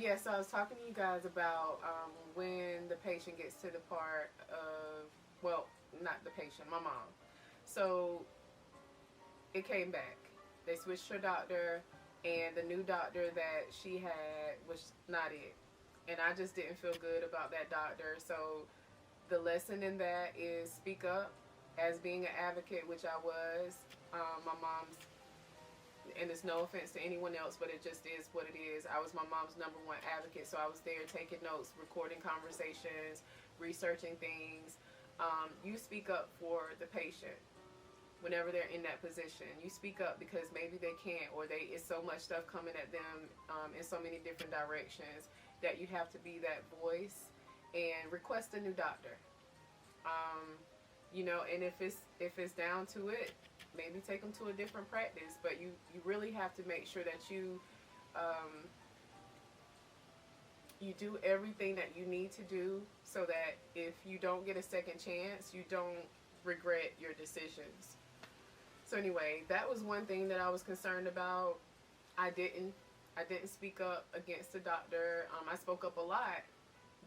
Yeah, so I was talking to you guys about when the patient gets to the part of, well, not the patient, my mom. So it came back. They switched her doctor, and the new doctor that she had was not it. And I just didn't feel good about that doctor. So the lesson in that is speak up. As being an advocate, which I was, my mom's, and it's no offense to anyone else, but it just is what it is. I was my mom's #1 advocate, so I was there taking notes, recording conversations, researching things. You speak up for the patient whenever they're in that position. You speak up because maybe they can't, or it's so much stuff coming at them in so many different directions that you have to be that voice and request a new doctor. Um, and if it's down to it, maybe take them to a different practice. But you really have to make sure that um, you do everything that you need to do so that if you don't get a second chance, you don't regret your decisions. So anyway, that was one thing that I was concerned about. I didn't I didn't speak up against the doctor. I spoke up a lot,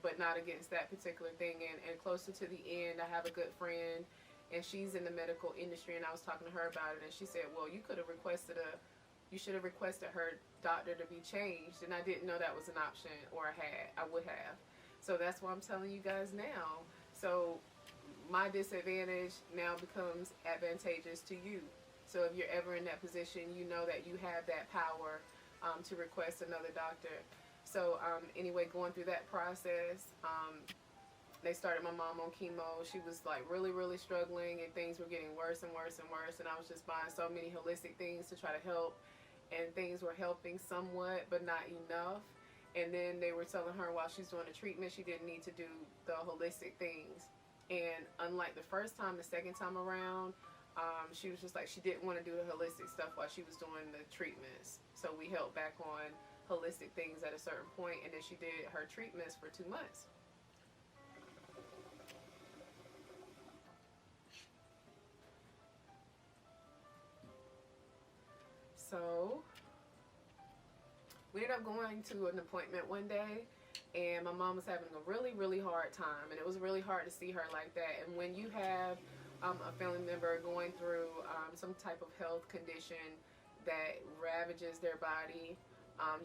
but not against that particular thing. And closer to the end, I have a good friend, and she's in the medical industry, and I was talking to her about it, and she said, well, you should have requested her doctor to be changed, and I didn't know that was an option, or I would have. So that's why I'm telling you guys now. So my disadvantage now becomes advantageous to you. So if you're ever in that position, you know that you have that power to request another doctor. So anyway, going through that process, they started my mom on chemo. She was like really, really struggling, and things were getting worse and worse and worse. And I was just buying so many holistic things to try to help, and things were helping somewhat, but not enough. And then they were telling her while she's doing the treatment, she didn't need to do the holistic things. And unlike the first time, the second time around, she was just like, she didn't want to do the holistic stuff while she was doing the treatments. So we held back on holistic things at a certain point, and then she did her treatments for 2 months. So we ended up going to an appointment one day, and my mom was having a really, really hard time, and it was really hard to see her like that. And when you have a family member going through some type of health condition that ravages their body,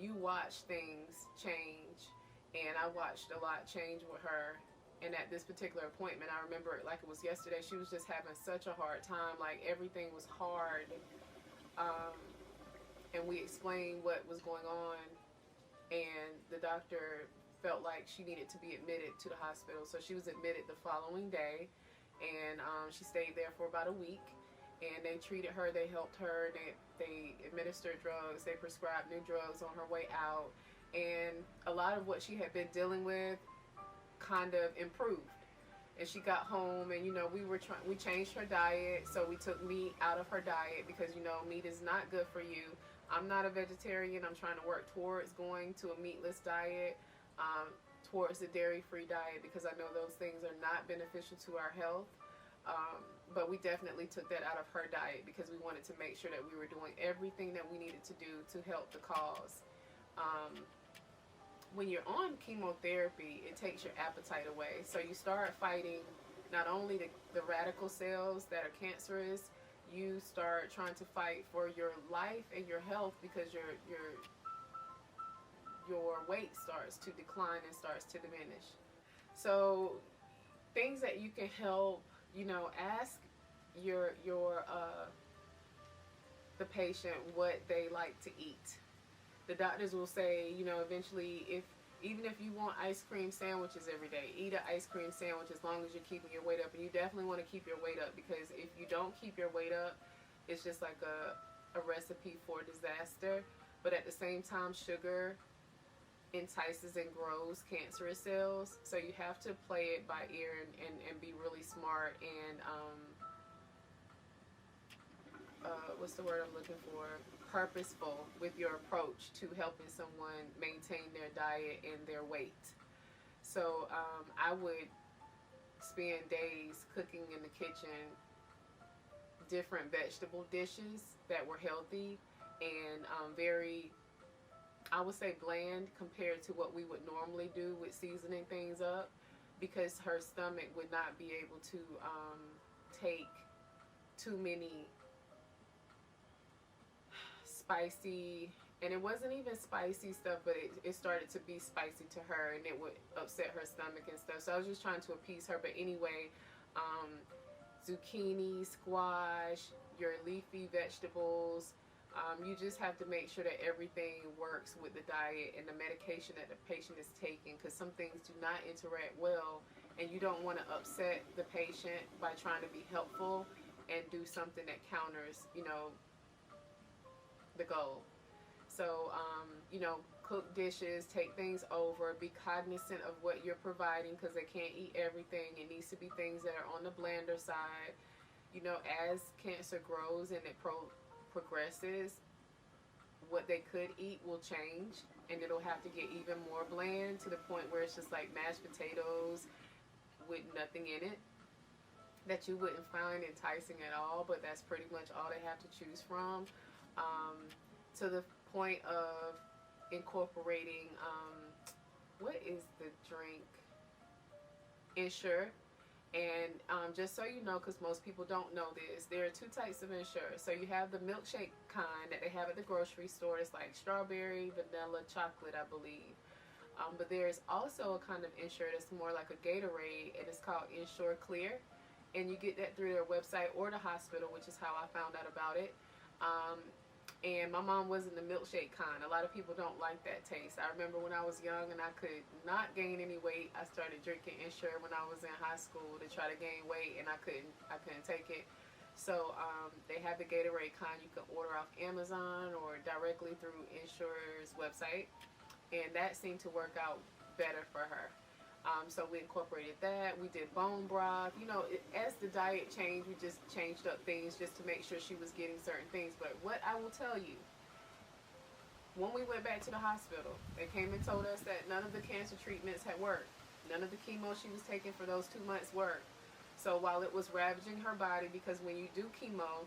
you watch things change, and I watched a lot change with her. And at this particular appointment, I remember it like it was yesterday. She was just having such a hard time, like everything was hard. Um, and we explained what was going on, and the doctor felt like she needed to be admitted to the hospital. So she was admitted the following day, and she stayed there for about a week, and they treated her, they helped her, they administered drugs, they prescribed new drugs on her way out, and a lot of what she had been dealing with kind of improved. And she got home, and we changed her diet. So we took meat out of her diet because meat is not good for you. I'm not a vegetarian. I'm trying to work towards going to a meatless diet, towards a dairy-free diet, because I know those things are not beneficial to our health. But we definitely took that out of her diet because we wanted to make sure that we were doing everything that we needed to do to help the cause. When you're on chemotherapy, it takes your appetite away. So you start fighting not only the radical cells that are cancerous, you start trying to fight for your life and your health, because your weight starts to decline and starts to diminish. So things that you can help, ask the patient what they like to eat. The doctors will say, eventually, even if you want ice cream sandwiches every day, eat an ice cream sandwich as long as you're keeping your weight up. And you definitely want to keep your weight up, because if you don't keep your weight up, it's just like a recipe for disaster. But at the same time, sugar entices and grows cancerous cells. So you have to play it by ear and be really smart and what's the word I'm looking for? Purposeful with your approach to helping someone maintain their diet and their weight. So I would spend days cooking in the kitchen different vegetable dishes that were healthy and very I would say bland compared to what we would normally do with seasoning things up, because her stomach would not be able to take too many spicy, and it wasn't even spicy stuff, but it started to be spicy to her, and it would upset her stomach and stuff. So I was just trying to appease her. But anyway, um, zucchini, squash, your leafy vegetables. You just have to make sure that everything works with the diet and the medication that the patient is taking, because some things do not interact well, and you don't want to upset the patient by trying to be helpful and do something that counters, the goal. So, cook dishes, take things over, be cognizant of what you're providing, because they can't eat everything. It needs to be things that are on the blander side. As cancer grows and it progresses, what they could eat will change, and it'll have to get even more bland, to the point where it's just like mashed potatoes with nothing in it, that you wouldn't find enticing at all, but that's pretty much all they have to choose from. To the point of incorporating, what is the drink? Ensure. And just so you know, because most people don't know this, there are two types of Ensure. So you have the milkshake kind that they have at the grocery store. It's like strawberry, vanilla, chocolate, I believe. But there's also a kind of Ensure that's more like a Gatorade, and it's called Ensure Clear. And you get that through their website or the hospital, which is how I found out about it. And my mom wasn't the milkshake kind. A lot of people don't like that taste. I remember when I was young and I could not gain any weight, I started drinking Ensure when I was in high school to try to gain weight, and I couldn't take it. So they have the Gatorade kind you can order off Amazon or directly through Ensure's website, and that seemed to work out better for her. So we incorporated that. We did bone broth. As the diet changed, we just changed up things just to make sure she was getting certain things. But what I will tell you, when we went back to the hospital, they came and told us that none of the cancer treatments had worked. None of the chemo she was taking for those 2 months worked. So while it was ravaging her body, because when you do chemo,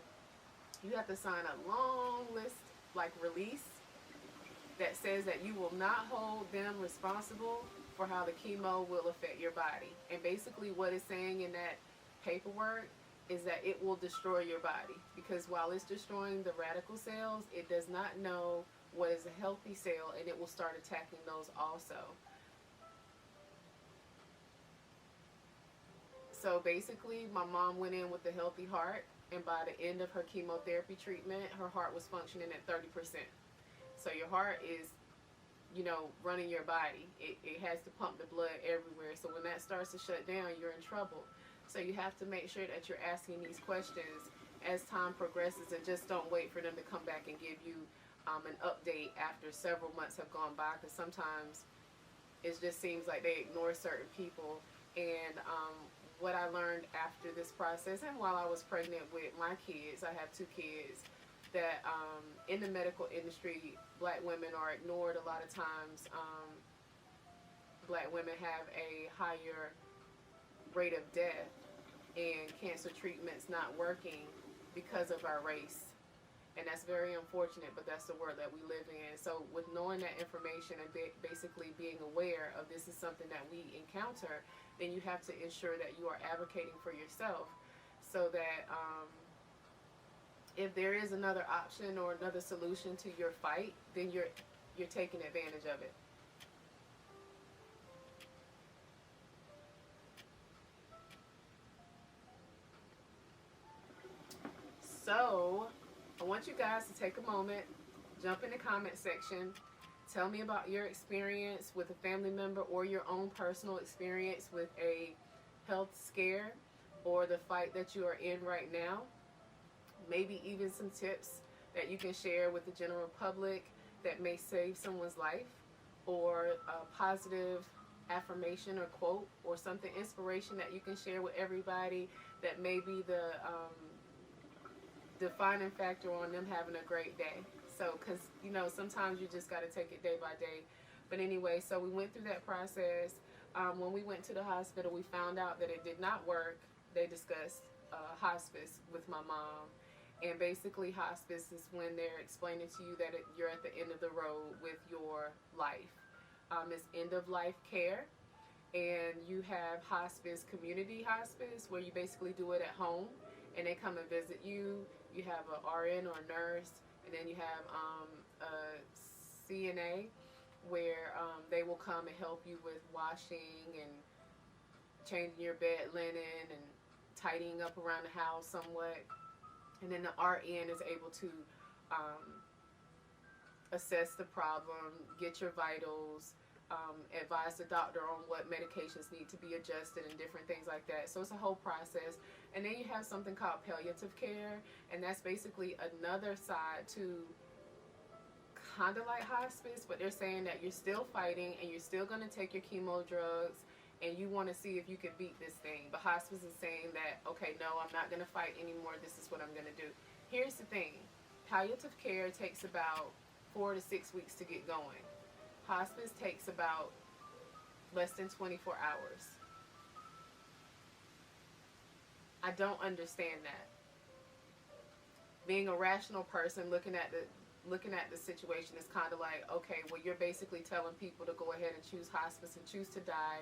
you have to sign a long list, like release, that says that you will not hold them responsible for how the chemo will affect your body. And basically what it's saying in that paperwork is that it will destroy your body, because while it's destroying the radical cells, it does not know what is a healthy cell, and it will start attacking those also. So basically, my mom went in with a healthy heart, and by the end of her chemotherapy treatment, her heart was functioning at 30%. So your heart is, running your body. It has to pump the blood everywhere. So when that starts to shut down, you're in trouble. So you have to make sure that you're asking these questions as time progresses, and just don't wait for them to come back and give you an update after several months have gone by, because sometimes it just seems like they ignore certain people. And what I learned after this process, and while I was pregnant with my kids, I have 2 kids, that in the medical industry, black women are ignored a lot of times. Black women have a higher rate of death and cancer treatments not working because of our race. And that's very unfortunate, but that's the world that we live in. So with knowing that information and basically being aware of this is something that we encounter, then you have to ensure that you are advocating for yourself, so that if there is another option or another solution to your fight, then you're taking advantage of it. So I want you guys to take a moment, jump in the comment section, tell me about your experience with a family member or your own personal experience with a health scare or the fight that you are in right now. Maybe even some tips that you can share with the general public that may save someone's life, or a positive affirmation or quote or something inspiration that you can share with everybody that may be the defining factor on them having a great day. So, because sometimes you just got to take it day by day. But anyway, so we went through that process. When we went to the hospital, we found out that it did not work. They discussed hospice with my mom, And basically, hospice is when they're explaining to you that you're at the end of the road with your life. It's end of life care. And you have hospice, community hospice, where you basically do it at home and they come and visit you. You have a RN or a nurse, and then you have a CNA where they will come and help you with washing and changing your bed linen and tidying up around the house somewhat. And then the RN is able to assess the problem, get your vitals, advise the doctor on what medications need to be adjusted and different things like that. So it's a whole process. And then you have something called palliative care, and that's basically another side to kind of like hospice, but they're saying that you're still fighting and you're still going to take your chemo drugs and you want to see if you can beat this thing. But hospice is saying that, okay, no, I'm not going to fight anymore. This is what I'm going to do. Here's the thing. Palliative care takes about 4 to 6 weeks to get going. Hospice takes about less than 24 hours. I don't understand that. Being a rational person looking at the situation is kind of like, okay, well, you're basically telling people to go ahead and choose hospice and choose to die.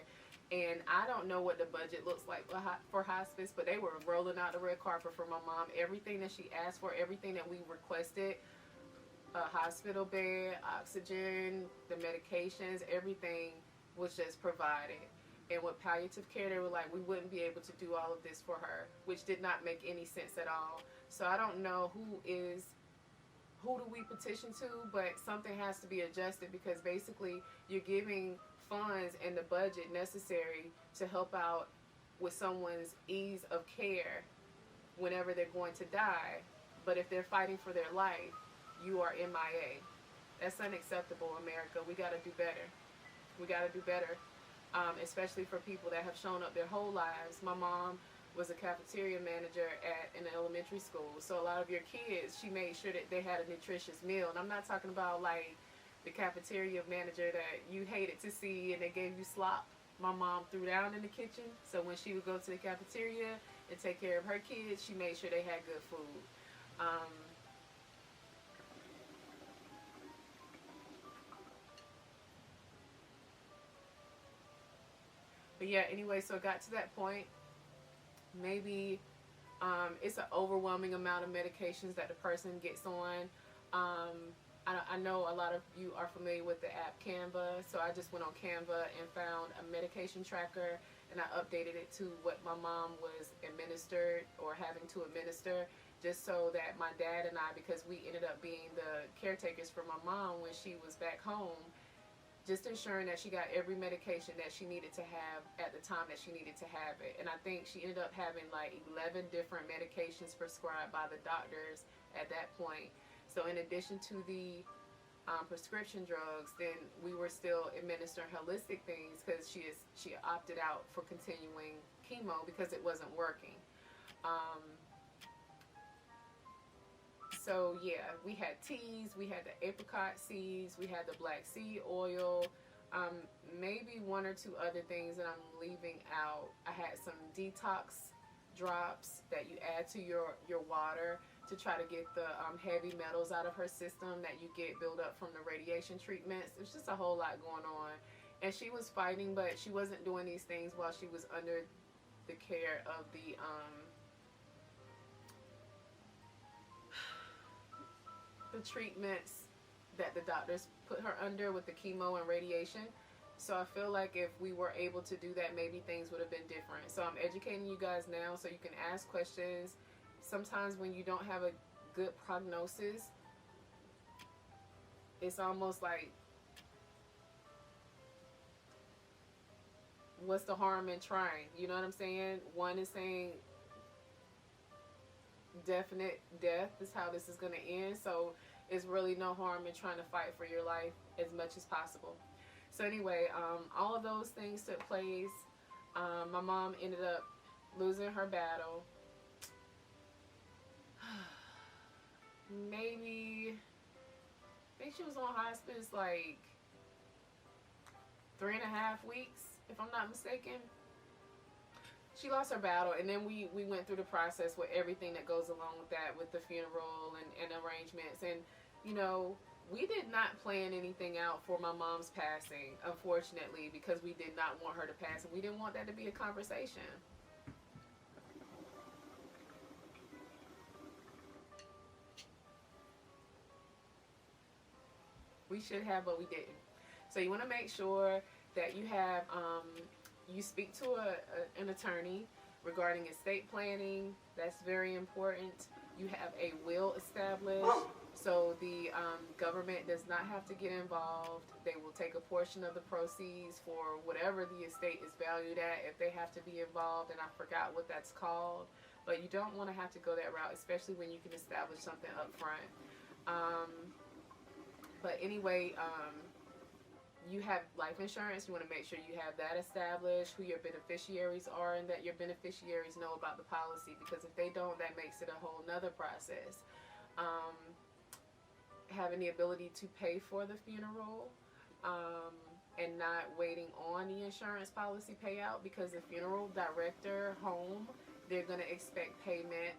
And I don't know what the budget looks like for hospice, but they were rolling out the red carpet for my mom. Everything that she asked for, everything that we requested, a hospital bed, oxygen, the medications, everything was just provided. And with palliative care, they were like, we wouldn't be able to do all of this for her, which did not make any sense at all. So I don't know who do we petition to, but something has to be adjusted, because basically you're giving funds and the budget necessary to help out with someone's ease of care whenever they're going to die. But if they're fighting for their life, you are MIA. That's unacceptable, America. We got to do better. We got to do better, especially for people that have shown up their whole lives. My mom was a cafeteria manager at an elementary school. So a lot of your kids, she made sure that they had a nutritious meal. And I'm not talking about like the cafeteria manager that you hated to see and they gave you slop. My mom threw down in the kitchen. So when she would go to the cafeteria and take care of her kids, she made sure they had good food. But yeah, anyway, so it got to that point. Maybe it's an overwhelming amount of medications that the person gets on. I know a lot of you are familiar with the app Canva, so I just went on Canva and found a medication tracker, and I updated it to what my mom was administered or having to administer, just so that my dad and I, because we ended up being the caretakers for my mom when she was back home, just ensuring that she got every medication that she needed to have at the time that she needed to have it. And I think she ended up having like 11 different medications prescribed by the doctors at that point. So in addition to the prescription drugs, then we were still administering holistic things, because she opted out for continuing chemo because it wasn't working. So yeah, we had teas, we had the apricot seeds, we had the black seed oil, maybe one or two other things that I'm leaving out. I had some detox drops that you add to your water to try to get the heavy metals out of her system that you get built up from the radiation treatments. There's just a whole lot going on. And she was fighting, but she wasn't doing these things while she was under the care of the treatments that the doctors put her under with the chemo and radiation. So I feel like if we were able to do that, maybe things would have been different. So I'm educating you guys now so you can ask questions. Sometimes when you don't have a good prognosis, it's almost like, what's the harm in trying? You know what I'm saying? One is saying definite death is how this is going to end. So it's really no harm in trying to fight for your life as much as possible. So anyway, all of those things took place. My mom ended up losing her battle. Maybe, I think she was on hospice like 3.5 weeks, if I'm not mistaken. she lost her battle, and then we went through the process with everything that goes along with that, with the funeral and arrangements. And you know, we did not plan anything out for my mom's passing, unfortunately, because we did not want her to pass, and we didn't want that to be a conversation. We should have, but we didn't. So you want to make sure that you have, you speak to an attorney regarding estate planning. That's very important. You have a will established, so the government does not have to get involved. They will take a portion of the proceeds for whatever the estate is valued at if they have to be involved, and I forgot what that's called. But you don't want to have to go that route, especially when you can establish something up front. But anyway, you have life insurance. You want to make sure you have that established, who your beneficiaries are, and that your beneficiaries know about the policy, because if they don't, that makes it a whole nother process. Having the ability to pay for the funeral, and not waiting on the insurance policy payout, because the funeral director home, they're going to expect payment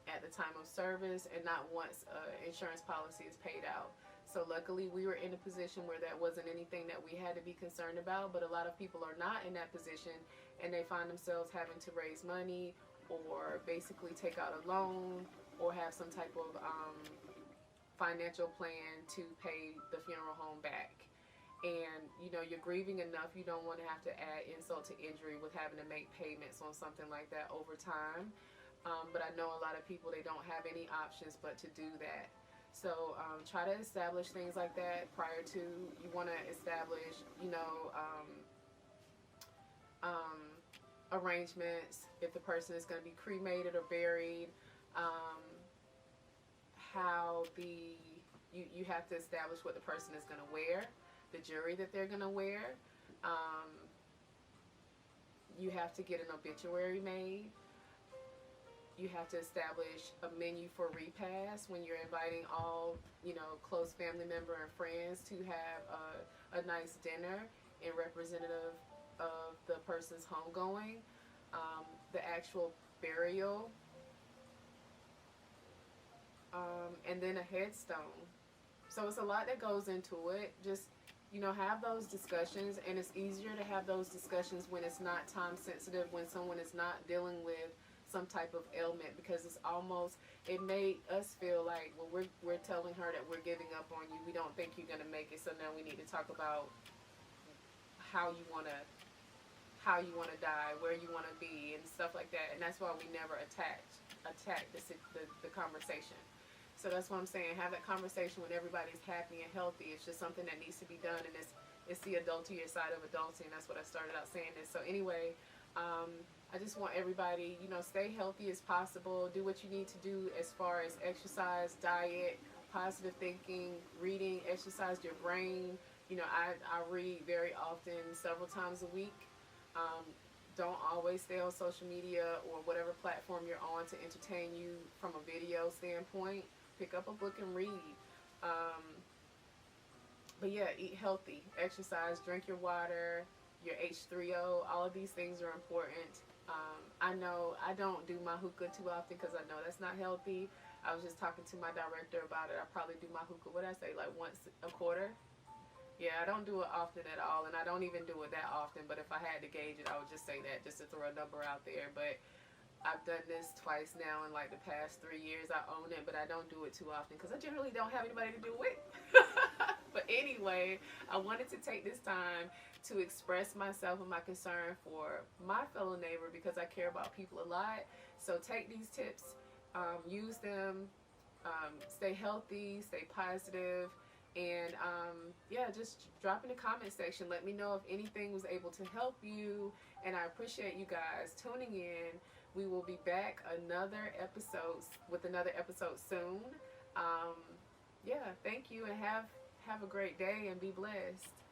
at the time of service and not once insurance policy is paid out. So luckily we were in a position where that wasn't anything that we had to be concerned about, but a lot of people are not in that position, and they find themselves having to raise money or basically take out a loan or have some type of financial plan to pay the funeral home back. And you know, you're grieving enough, you don't want to have to add insult to injury with having to make payments on something like that over time. But I know a lot of people, they don't have any options but to do that. So try to establish things like that prior to. You want to establish, you know, arrangements if the person is going to be cremated or buried. How you have to establish what the person is going to wear, the jewelry that they're going to wear. You have to get an obituary made. You have to establish a menu for repast when you're inviting all, you know, close family member and friends to have a nice dinner in representative of the person's homegoing. The actual burial, and then a headstone. So it's a lot that goes into it. Just, you know, have those discussions, and it's easier to have those discussions when it's not time sensitive, when someone is not dealing with some type of ailment, because it's almost, it made us feel like, well, we're telling her that we're giving up on you, we don't think you're going to make it, so now we need to talk about how you want to die, where you want to be, and stuff like that. And that's why we never attack the conversation. So that's what I'm saying, have that conversation when everybody's happy and healthy. It's just something that needs to be done, and it's the adultier side of adulting. That's what I started out saying this. So anyway, I just want everybody, you know, stay healthy as possible. Do what you need to do as far as exercise, diet, positive thinking, reading, exercise your brain. You know, I read very often, several times a week. Don't always stay on social media or whatever platform you're on to entertain you from a video standpoint. Pick up a book and read. But yeah, eat healthy, exercise, drink your water, your H3O. All of these things are important. I know I don't do my hookah too often because I know that's not healthy. I was just talking to my director about it. I probably do my hookah, what I say, like once a quarter. Yeah, I don't do it often at all, and I don't even do it that often. But if I had to gauge it, I would just say that, just to throw a number out there. But I've done this twice now in like the past 3 years. I own it, but I don't do it too often because I generally don't have anybody to do it. But anyway, I wanted to take this time to express myself and my concern for my fellow neighbor, because I care about people a lot. So take these tips, use them, stay healthy, stay positive, and yeah, just drop in the comment section. Let me know if anything was able to help you, and I appreciate you guys tuning in. We will be back with another episode soon. Yeah, thank you, and have a great day and be blessed.